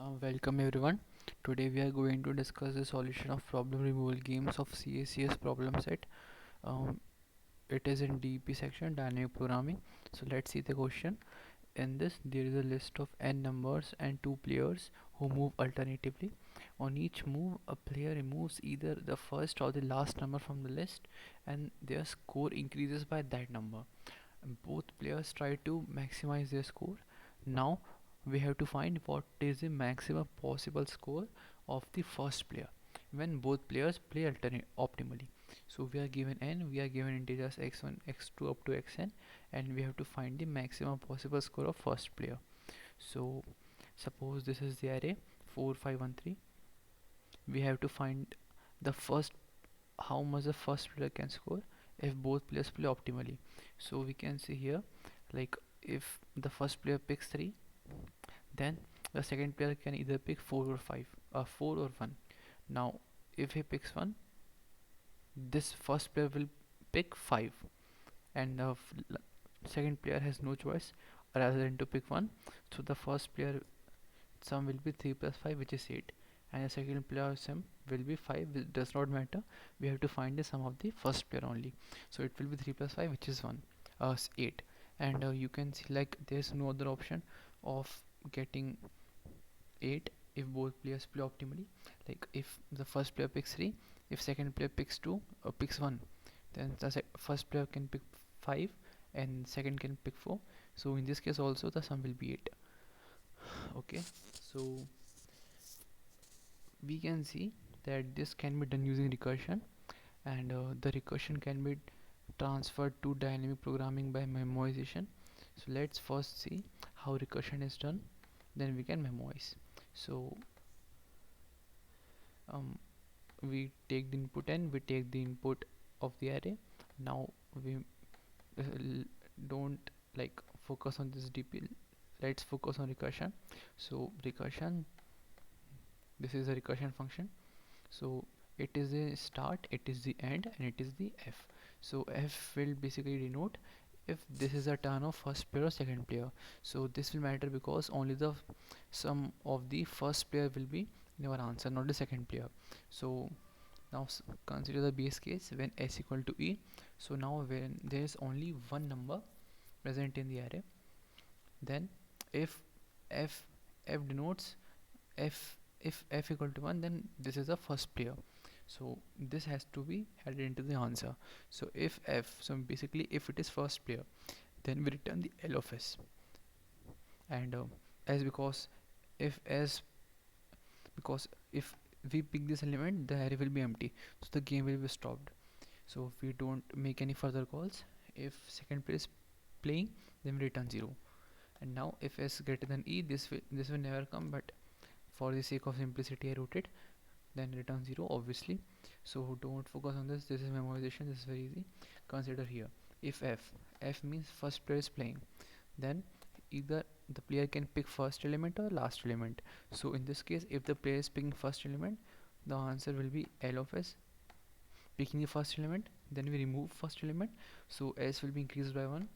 Welcome everyone. Today we are going to discuss the solution of problem removal games of CSES problem set. Um, it is in DP section, dynamic programming. So let's see the question. In this, there is a list of n numbers and two players who move alternatively. On each move, a player removes either the first or the last number from the list, and their score increases by that number. Both players try to maximize their score. Now we have to find what is the maximum possible score of the first player when both players play optimally. So we are given n, we are given integers x1 x2 up to xn, and we have to find the maximum possible score of first player. So suppose this is the array 4 5 1 3. We have to find the first, how much the first player can score if both players play optimally. So we can see here, like, if the first player picks 3, then the second player can either pick 4 or 5, 4 or 1. Now if he picks 1, this first player will pick 5, and the second player has no choice rather than to pick 1. So the first player sum will be 3 plus 5, which is 8, and the second player sum will be 5, which does not matter. We have to find the sum of the first player only. So it will be 3 plus 5, which is 1, 8. And you can see, like, there's no other option of getting 8 if both players play optimally. Like, if the first player picks 3, if second player picks 2 or picks 1, then the first player can pick 5 and second can pick 4. So in this case also the sum will be 8. Okay, so we can see that this can be done using recursion, and the recursion can be transferred to dynamic programming by memoization. So let's first see how recursion is done, then we can memorize. So um, we take the input n, we take the input of the array. Now we don't, like, focus on this dp, let's focus on recursion. So recursion, this is a recursion function. So it is the start, it is the end, and it is the f. So f will basically denote if this is a turn of first player or second player. So this will matter because only the sum of the first player will be in our answer, not the second player. So now consider the base case when s equal to e. So now when there is only one number present in the array, then if f f denotes f, if f equal to 1, then this is the first player. So this has to be added into the answer. So if f, so basically if it is first player, then we return the L of s. And as, because if s, because if we pick this element, the array will be empty, so the game will be stopped. So if we don't make any further calls, if second player is playing, then we return 0. And now if s greater than e, this will never come, but for the sake of simplicity I wrote it, then return 0 obviously. So don't focus on this, this is memorization, this is very easy. Consider here, if f means first player is playing, then either the player can pick first element or last element. So in this case, if the player is picking first element, the answer will be L of s. Picking the first element, then we remove first element, so s will be increased by 1,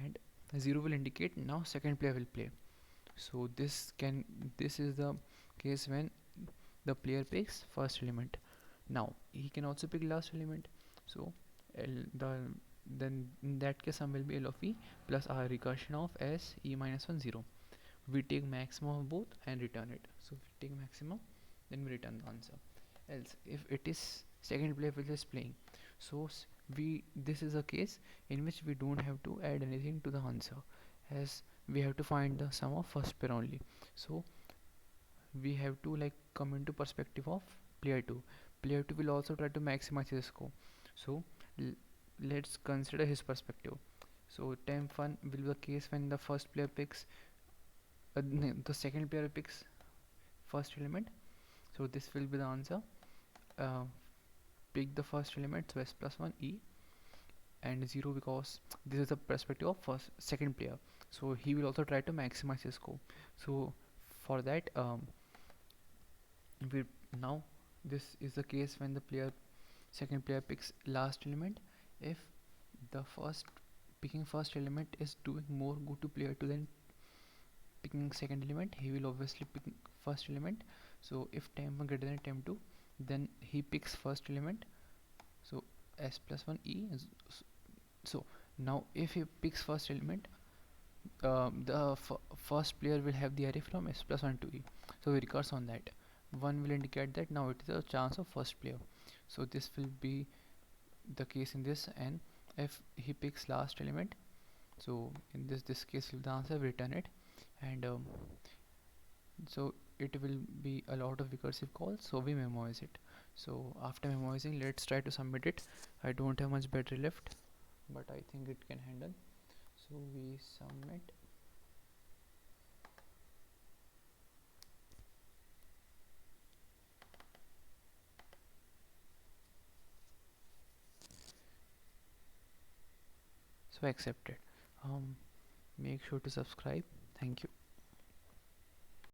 and 0 will indicate now second player will play. So this is the case when the player picks first element. Now he can also pick last element. So then in that case sum will be L of e plus our recursion of s e minus 1 0. We take maximum of both and return it. So if we take maximum, then we return the answer. Else if it is second player which is playing, so we, this is a case in which we don't have to add anything to the answer, as we have to find the sum of first pair only. So we have to, like, come into perspective of player 2. Player 2 will also try to maximize his score. So let's consider his perspective. So temp 1 will be the case when the first player picks the second player picks first element. So this will be the answer. uh, Pick the first element, so s plus 1 e, and 0 because this is the perspective of second player, so he will also try to maximize his score. So for that, we now, this is the case when the second player picks last element. If the picking first element is doing more good to player 2 than picking second element, he will obviously pick first element. So if temp1 greater than temp2, then he picks first element, so s plus 1 e is, so now if he picks first element, the first player will have the array from s plus 1 to e, so he recurs on that. 1 will indicate that now it is a chance of first player, so this will be the case in this. And if he picks last element, so in this case the answer will return it. And so it will be a lot of recursive calls, so we memorize it. So after memorizing, let's try to submit it. I don't have much battery left, but I think it can handle, so we submit. So accepted. Make sure to subscribe. Thank you.